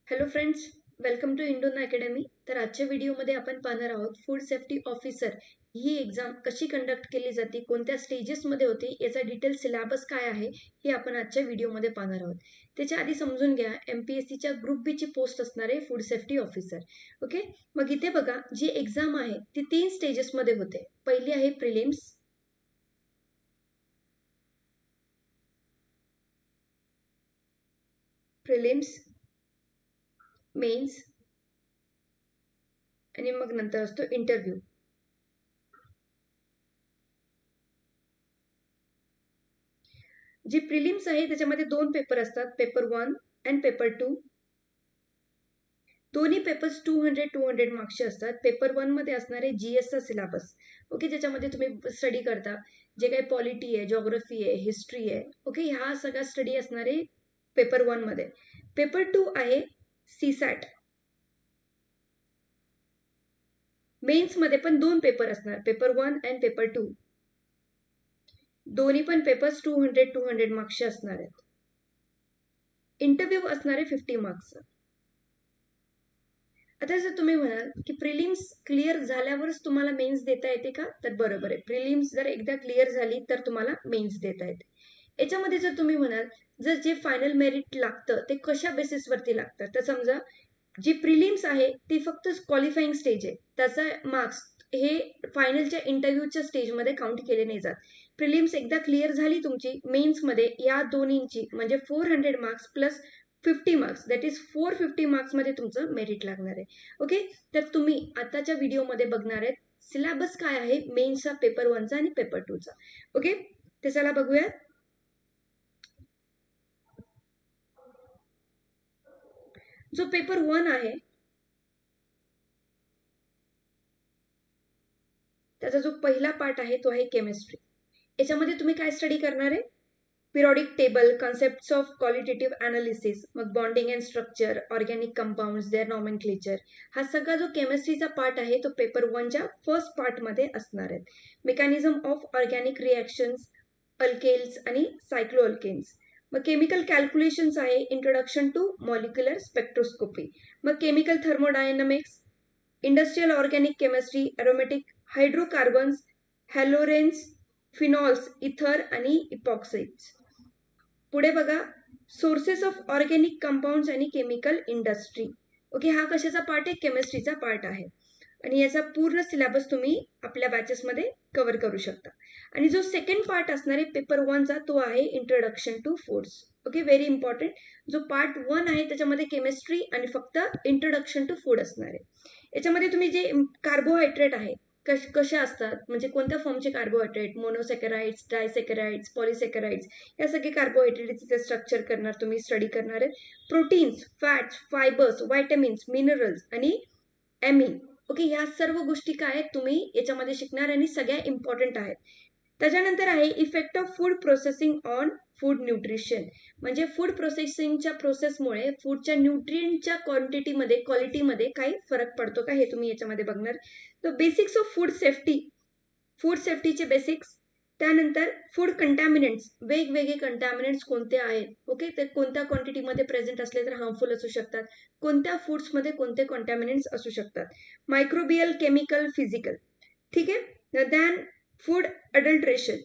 Hello friends, welcome to इंडोन academy. तर आजच्या व्हिडिओमध्ये आपण पाहणार आहोत फूड सेफ्टी ऑफिसर ही एक्झाम कशी कंडक्ट केली जाते, कोणत्या स्टेजेसमध्ये होते, याचा डिटेल सिलेबस काय आहे हे आपण आजच्या व्हिडिओमध्ये पाहणार आहोत. त्याच्या आधी समजून घ्या, MPSCच्या ग्रुप बी ची पोस्ट असणार आहे फूड सेफ्टी ऑफिसर. ओके, मग इथे बघा जी एक्झाम आहे ती 3 स्टेजेसमध्ये होते. पहिली आहे प्रिलिम्स, मेन्स आणि मग नंतर असतो इंटरव्ह्यू. जी प्रिलिम्स आहे त्याच्यामध्ये 2 पेपर असतात, पेपर 1 अँड पेपर 2. दोन्ही पेपर्स 200 मार्क्सचे असतात. पेपर 1 मध्ये असणार आहे GSचा सिलेबस. ओके, ज्याच्यामध्ये तुम्ही स्टडी करता जे काही पॉलिटी आहे, जिओग्राफी आहे, हिस्ट्री आहे. ओके, हा सगळा स्टडी असणार आहे पेपर 1 मध्ये. पेपर 2 आहे CSAT. मेन्स मध्ये पण 2 पेपर असणार, पेपर 1 अँड पेपर 2. दोन्ही पण पेपर्स 200 मार्क्सचे असणार आहेत. इंटरव्ह्यू असणार आहे 50 मार्क्सचा. आता जर तुम्ही म्हणाल की प्रिलिम्स क्लिअर झाल्यावरच तुम्हाला मेन्स देता येते का, तर बरोबर आहे. प्रिलिम्स जर एकदा क्लिअर झाली तर तुम्हाला मेन्स देता येते. याच्यामध्ये जर तुम्ही म्हणाल जर जे फायनल मेरिट लागतं ते कशा बेसिसवरती लागतं, तर समजा जी प्रिलिम्स आहे ती फक्त क्वालिफाईंग स्टेज आहे, त्याचा मार्क्स हे फायनलच्या इंटरव्ह्यूच्या स्टेजमध्ये काउंट केले नाही जात. प्रिलिम्स एकदा क्लिअर झाली तुमची, मेन्समध्ये या दोन्हींची म्हणजे 400 marks plus 50 marks, that is 450 मार्क्समध्ये तुमचं मेरिट लागणार आहे. ओके, तर तुम्ही आताच्या व्हिडिओमध्ये बघणार आहेत सिलेबस काय आहे मेन्सचा, पेपर 1चा आणि पेपर 2चा. ओके, ते चला बघूया. जो पेपर 1 आहे त्याचा जो पहिला पार्ट आहे तो आहे केमिस्ट्री. याच्यामध्ये तुम्ही काय स्टडी करणार आहे? Periodic table, concepts of qualitative analysis, मग bonding and structure, organic compounds, their nomenclature, हा सगळा जो केमिस्ट्रीचा पार्ट आहे तो पेपर 1च्या फर्स्ट पार्टमध्ये असणार आहे. Mechanism of organic reactions, alkanes आणि सायक्लोअल्केन्स. मग केमिकल कॅल्क्युलेशन्स आहे, इंट्रोडक्शन टू मॉलिक्युलर स्पेक्ट्रोस्कोपी. मग chemical thermodynamics, industrial organic chemistry, aromatic hydrocarbons, haloarenes, phenols, ether आणि इपॉक्साइड्स. पुढे बघा सोर्सेस ऑफ ऑर्गॅनिक कंपाऊंड्स आणि केमिकल इंडस्ट्री. ओके, हा कशाचा पार्ट आहे? केमिस्ट्रीचा पार्ट आहे. आणि याचा पूर्ण सिलेबस तुम्ही आपल्या बॅचेसमध्ये कव्हर करू शकता. आणि जो सेकंड पार्ट असणार आहे पेपर 1चा तो आहे introduction to foods. Okay, very important. जो पार्ट 1 आहे त्याच्यामध्ये केमिस्ट्री आणि फक्त इंट्रोडक्शन टू फूड असणार आहे. याच्यामध्ये तुम्ही जे कार्बोहायड्रेट आहे कशा असतात, म्हणजे कोणत्या फॉर्मचे कार्बोहायड्रेट, मोनोसेकराइड्स, डायसेकराइड्स, पॉलिसेकराइड्स, या सगळे कार्बोहायड्रेटचे स्ट्रक्चर करणार तुम्ही, स्टडी करणार आहे. Proteins, fats, fibres, vitamins, minerals आणि एमिन. ओके, ह्या सर्व गोष्टी काय आहेत तुम्ही याच्यामध्ये शिकणार आणि सगळ्या इम्पॉर्टंट आहेत. त्याच्यानंतर आहे effect of food processing on food nutrition, म्हणजे फूड प्रोसेसिंगच्या प्रोसेसमुळे फूडच्या न्यूट्रिएंटच्या क्वांटिटीमध्ये, क्वालिटीमध्ये काही फरक पडतो का हे तुम्ही याच्यामध्ये बघणार. तर basics of food safety, food सेफ्टीचे बेसिक्स. त्यानंतर फूड कंटॅमिनंट्स, वेगवेगळे कंटॅमिनंट्स कोणते आहेत. ओके, ते कोणत्या क्वांटिटीमध्ये प्रेझेंट असले तर हार्मफुल असू शकतात, कोणत्या फूड्समध्ये कोणते कंटॅमिनंट्स असू शकतात. Microbial, chemical, physical. ठीक आहे. Than food adulteration,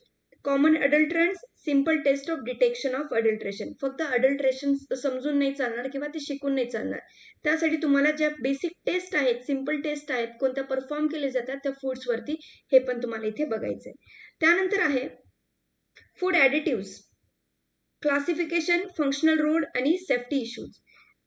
common adulterants, simple test of detection of adulteration. फक्त अडल्ट्रेशन समजून नाही चालणार किंवा ते शिकून नाही चालणार. त्यासाठी तुम्हाला ज्या बेसिक टेस्ट आहेत, सिंपल टेस्ट आहेत, कोणत्या परफॉर्म केले जातात त्या फूड्सवरती, हे पण तुम्हाला इथे बघायचंय. त्यानंतर आहे food additives, classification, functional role आणि सेफ्टी इश्यूज.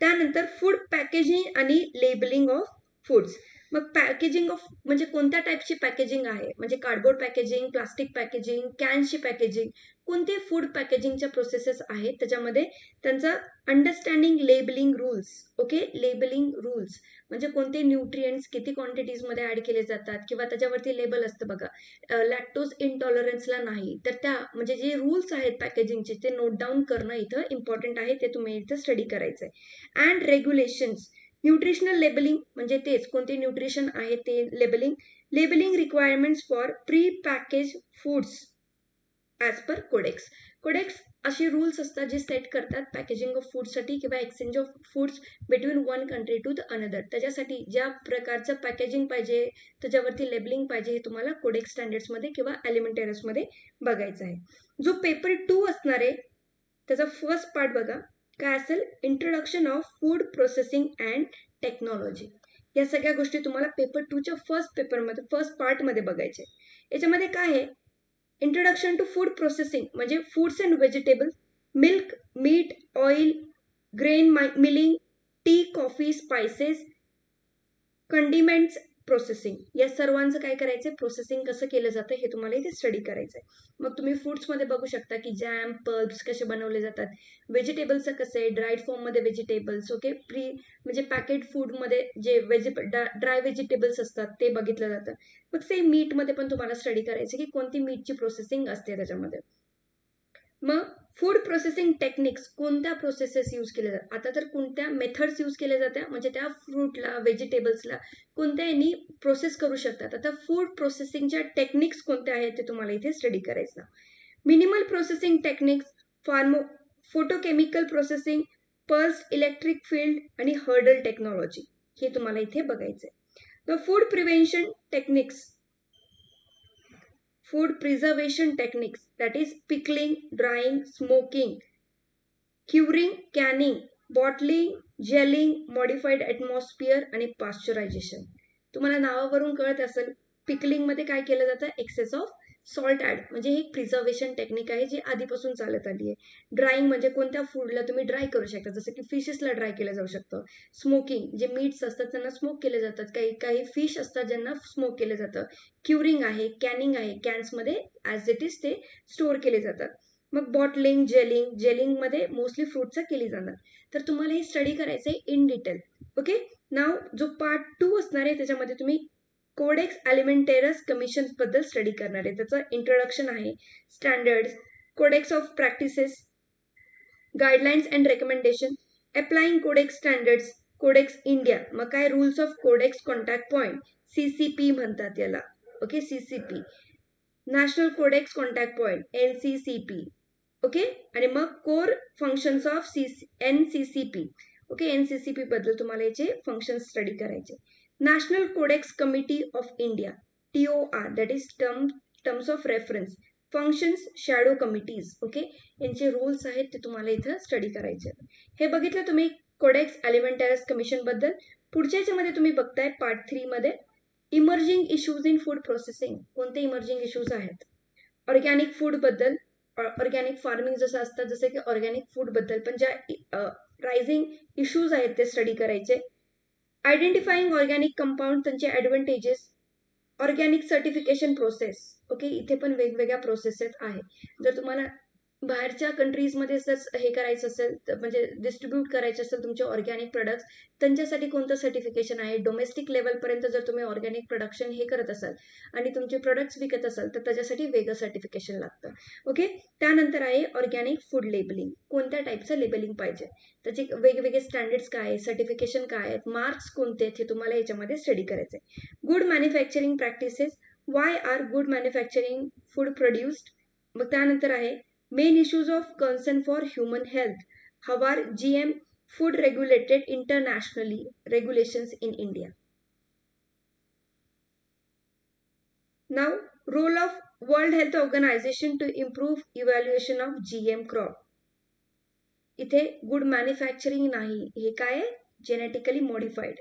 त्यानंतर फूड पॅकेजिंग आणि लेबलिंग ऑफ फूड्स. मग पॅकेजिंग ऑफ म्हणजे कोणत्या टाईपची पॅकेजिंग आहे, म्हणजे कार्डबोर्ड पॅकेजिंग, प्लास्टिक पॅकेजिंग, कॅन्सची पॅकेजिंग, कोणते फूड पॅकेजिंगच्या प्रोसेसेस आहेत त्याच्यामध्ये त्यांचा understanding labelling rules. Okay, labelling rules म्हणजे कोणते न्यूट्रिएंट्स किती क्वांटिटीजमध्ये ऍड केले जातात, किंवा त्याच्यावरती लेबल असतं बघा, लॅक्टोज इंटॉलरन्सला नाही, तर त्या म्हणजे जे रूल्स आहेत पॅकेजिंगचे ते नोट डाऊन करणं इथं इम्पॉर्टंट आहे, ते तुम्ही इथं स्टडी करायचं आहे. अँड रेग्युलेशन्स, न्यूट्रिशनल लेबलिंग म्हणजे तेच कोणते न्यूट्रिशन आहे ते labelling. Labelling requirements for pre package foods as per Codex. Codex असे रूल्स असतात जे सेट करतात पॅकेजिंग ऑफ फूडसाठी किंवा exchange of foods between one country to the another. त्याच्यासाठी ज्या प्रकारचं पॅकेजिंग पाहिजे, त्याच्यावरती लेबलिंग पाहिजे, हे तुम्हाला कोडेक्स स्टँडर्ड्समध्ये किंवा एलिमेंटेरियसमध्ये बघायचं आहे. जो पेपर 2 असणार आहे त्याचा फर्स्ट पार्ट बघा काय असेल, introduction of food processing and technology. या सगळ्या गोष्टी तुम्हाला पेपर 2च्या फर्स्ट पार्टमध्ये बघायचे. याच्यामध्ये काय आहे, इंट्रोडक्शन टू फूड प्रोसेसिंग म्हणजे foods and vegetable, milk, meat, oil, grain milling, tea, coffee, spices, condiments processing, या सर्वांचं काय करायचं, प्रोसेसिंग कसं केलं जातं हे तुम्हाला इथे स्टडी करायचं आहे. मग तुम्ही फूड्समध्ये बघू शकता की जॅम, पल्प्स कसे बनवले जातात, व्हेजिटेबलचं कसं आहे, ड्राईड फॉर्ममध्ये व्हेजिटेबल्स, ओके, म्हणजे पॅकेट फूडमध्ये जे ड्राय व्हेजिटेबल्स असतात ते बघितलं जातं. मग सेम मीटमध्ये पण तुम्हाला स्टडी करायचं की कोणती मीटची प्रोसेसिंग असते त्याच्यामध्ये. मग फूड प्रोसेसिंग टेक्निक्स, कोणत्या प्रोसेसेस यूज केल्या जातात, आता तर कोणत्या मेथड्स यूज केल्या जात्या म्हणजे त्या फ्रूटला, व्हेजिटेबल्सला कोणत्या यांनी प्रोसेस करू शकतात. आता फूड प्रोसेसिंगच्या टेक्निक्स कोणत्या आहेत ते तुम्हाला इथे स्टडी करायचं. Minimal processing techniques, photochemical processing, pulse electric field आणि हर्डल टेक्नॉलॉजी, हे तुम्हाला इथे बघायचं आहे. The food prevention techniques, food preservation techniques, that is pickling, drying, smoking, curing, canning, bottling, gelling, modified atmosphere आणि pasteurization. तुम्हाला नावावरून कळत असेल पिकलिंग मध्ये काय केलं जातं, एक्सेस ऑफ सॉल्ट ऍड, म्हणजे ही प्रिझर्वेशन टेक्निक आहे जी आधीपासून चालत आली आहे. ड्राईंग म्हणजे कोणत्या फूडला तुम्ही ड्राय करू शकता, जसं की फिशेसला ड्राय केलं जाऊ शकतं. स्मोकिंग, जे मीट्स असतात त्यांना स्मोक केले जातात, काही फिश असतात ज्यांना स्मोक केलं जातं. क्युरिंग आहे, कॅनिंग आहे, कॅन्समध्ये ॲज इट इज ते स्टोअर केले जातात. मग बॉटलिंग, जेलिंगमध्ये मोस्टली फ्रूटचा केली जाणार. तर तुम्हाला हे स्टडी करायचं आहे इन डिटेल. ओके, नाव जो पार्ट 2 असणार आहे त्याच्यामध्ये तुम्ही कोडेक्स अलिमेंटेरस कमिशन बद्दल स्टडी करणार आहे. त्याचं इंट्रोडक्शन आहे, standards, Codex of practices, guidelines and recommendation, applying Codex standards, Codex India, मग काय rules of Codex contact point, CCP म्हणतात याला, okay, CCP, national Codex contact point, NCCP, okay, आणि मग core functions of NCCP, okay, NCCP बद्दल तुम्हाला याचे function study करायचे. National Codex committee of India, TOR, that is terms of reference, functions, shadow committees, okay, यांचे rules आहेत ते तुम्हाला इथं स्टडी करायचे. हे बघितलं तुम्ही कोडेक्स अलिमेंटेरस कमिशन बद्दल. पुढच्या याच्यामध्ये तुम्ही बघताय पार्ट 3 मध्ये emerging issues in food processing. कोणते इमर्जिंग इश्यूज आहेत, ऑर्गॅनिक फूड बद्दल, ऑर्गॅनिक फार्मिंग जसं असतं जसं की ऑर्गॅनिक फूड बद्दल पण ज्या रायझिंग इश्यूज आहेत ते स्टडी करायचे. आयडेंटिफाईंग ऑर्गॅनिक कंपाऊंड, त्यांचे advantages, organic certification process, okay, इथे पण वेगवेगळ्या प्रोसेसेस आहे. जर तुम्हाला बाहेरच्या कंट्रीजमध्ये जर हे करायचं असेल म्हणजे डिस्ट्रीब्यूट करायचे असेल तुमचे ऑर्गॅनिक प्रोडक्ट्स, त्यांच्यासाठी कोणतं सर्टिफिकेशन आहे. डोमेस्टिक लेवलपर्यंत जर तुम्ही ऑर्गॅनिक प्रोडक्शन हे करत असाल आणि तुमचे प्रोडक्ट्स विकत असाल तर त्याच्यासाठी वेगळं सर्टिफिकेशन लागतं. ओके, त्यानंतर आहे ऑर्गॅनिक फूड लेबलिंग, कोणत्या टाईपचं लेबलिंग पाहिजे, त्याचे वेगवेगळे स्टँडर्ड्स काय आहेत, सर्टिफिकेशन काय आहेत, मार्क्स कोणते आहेत, हे तुम्हाला याच्यामध्ये स्टडी करायचं आहे. Good manufacturing practices, why are good manufacturing food produced. मग त्यानंतर आहे main issues of concern for human health, how are GM food regulated internationally, regulations in India. Now, role of World Health Organization to improve evaluation of GM crop. इथे good manufacturing नाही, हे काय आहे, genetically modified.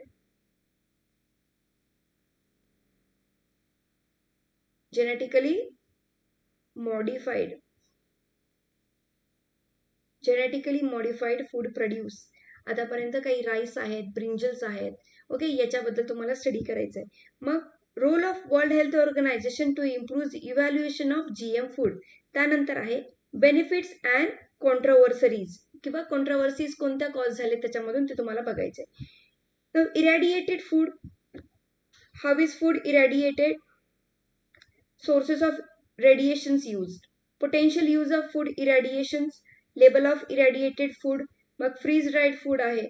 Genetically modified food produce. आतापर्यंत काही rice आहेत, brinjals आहेत, okay, याच्याबद्दल तुम्हाला स्टडी करायचं आहे. मग role of World Health Organization to improve evaluation of GM food. त्यानंतर आहे बेनिफिट्स अँड कॉन्ट्रोवर्सरीज किंवा कॉन्ट्रोवर्सीज कोणत्या कॉज झाले त्याच्यामधून ते तुम्हाला बघायचे. Irradiated food, how is food irradiated, sources of radiations used, potential use of food irradiations, label of irradiated food, मग फ्रीज ड्राईड फूड आहे,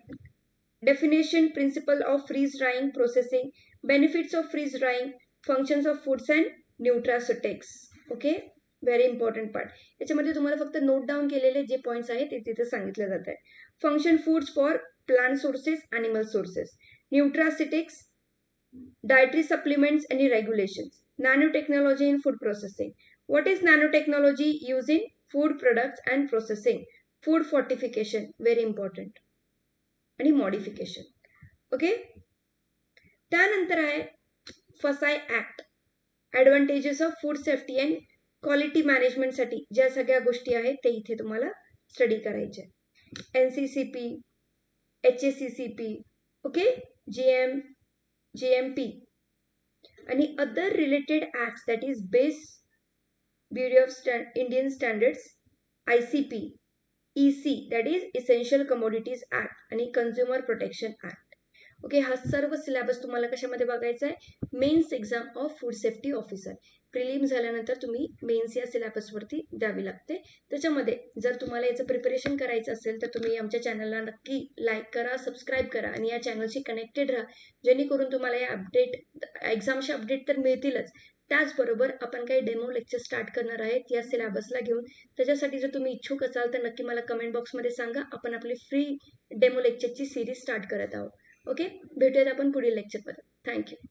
definition, principle of freeze drying processing, benefits of freeze drying, functions of foods and nutraceutics. Okay, very important part. याच्यामध्ये तुम्हाला फक्त note down केलेले जे points आहेत ते तिथे सांगितलं जात आहे. Function foods for plant sources, animal sources, nutraceutics, dietary supplements, any regulations, nanotechnology in food processing. What is nanotechnology? Used in food products and processing, food fortification, very important, आणि modification. Okay. त्यानंतर आहे FSSAI act, advantages of food safety and quality मॅनेजमेंटसाठी ज्या सगळ्या गोष्टी आहेत ते इथे तुम्हाला स्टडी करायचे. NCCP, HACCP, ओके, GMP आणि other related acts that is base Bureau of Indian Standards, ICP, EC that is essential commodities act आणि कन्झ्युमर प्रोटेक्शन ऍक्ट. ओके, हा सर्व सिलेबस तुम्हाला कशामध्ये बघायचा आहे? Mains exam of food safety officer. Prelim झाल्यानंतर तुम्ही मेन्स या सिलेबसवरती द्यावी लागते. त्याच्यामध्ये जर तुम्हाला याचं प्रिपरेशन करायचं असेल तर तुम्ही आमच्या चॅनलला नक्की लाईक करा, सबस्क्राईब करा आणि या चॅनलशी कनेक्टेड राहा, जेणेकरून तुम्हाला या एक्झामचे अपडेट तर मिळतीलच, त्याचबरोबर आपण काही डेमो लेक्चर स्टार्ट करणार आहेत या सिलेबसला घेऊन. त्याच्यासाठी जर तुम्ही इच्छुक असाल तर नक्की मला कमेंट बॉक्समध्ये सांगा. आपण आपली फ्री डेमो लेक्चरची सिरीज स्टार्ट करत आहोत. ओके, भेटूयात आपण पुढील लेक्चरमध्ये. थँक्यू.